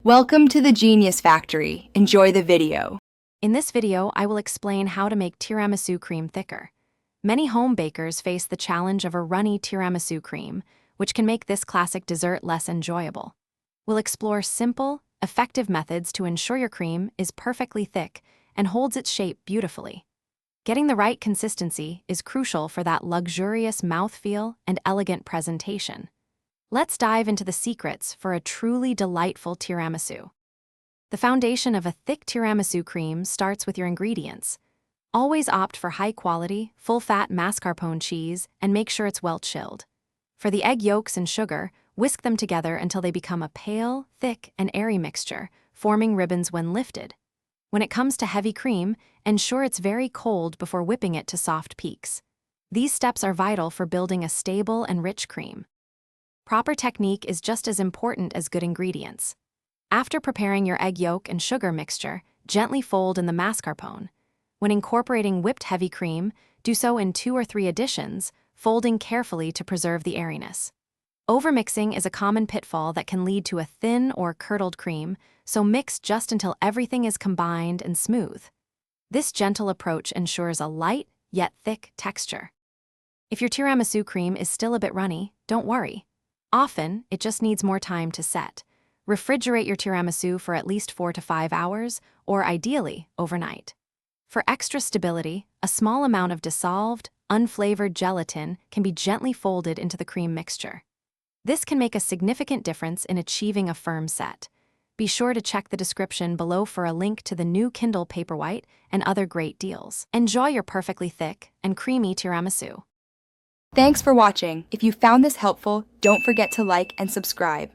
Welcome to the Genius Factory. Enjoy the video. In this video, I will explain how to make tiramisu cream thicker. Many home bakers face the challenge of a runny tiramisu cream, which can make this classic dessert less enjoyable. We'll explore simple, effective methods to ensure your cream is perfectly thick and holds its shape beautifully. Getting the right consistency is crucial for that luxurious mouthfeel and elegant presentation. Let's dive into the secrets for a truly delightful tiramisu. The foundation of a thick tiramisu cream starts with your ingredients. Always opt for high-quality, full-fat mascarpone cheese and make sure it's well chilled. For the egg yolks and sugar, whisk them together until they become a pale, thick, and airy mixture, forming ribbons when lifted. When it comes to heavy cream, ensure it's very cold before whipping it to soft peaks. These steps are vital for building a stable and rich cream. Proper technique is just as important as good ingredients. After preparing your egg yolk and sugar mixture, gently fold in the mascarpone. When incorporating whipped heavy cream, do so in 2 or 3 additions, folding carefully to preserve the airiness. Overmixing is a common pitfall that can lead to a thin or curdled cream, so mix just until everything is combined and smooth. This gentle approach ensures a light, yet thick texture. If your tiramisu cream is still a bit runny, don't worry. Often, it just needs more time to set. Refrigerate your tiramisu for at least 4 to 5 hours, or ideally, overnight. For extra stability, a small amount of dissolved, unflavored gelatin can be gently folded into the cream mixture. This can make a significant difference in achieving a firm set. Be sure to check the description below for a link to the new Kindle Paperwhite and other great deals. Enjoy your perfectly thick and creamy tiramisu. Thanks for watching. If you found this helpful, don't forget to like and subscribe.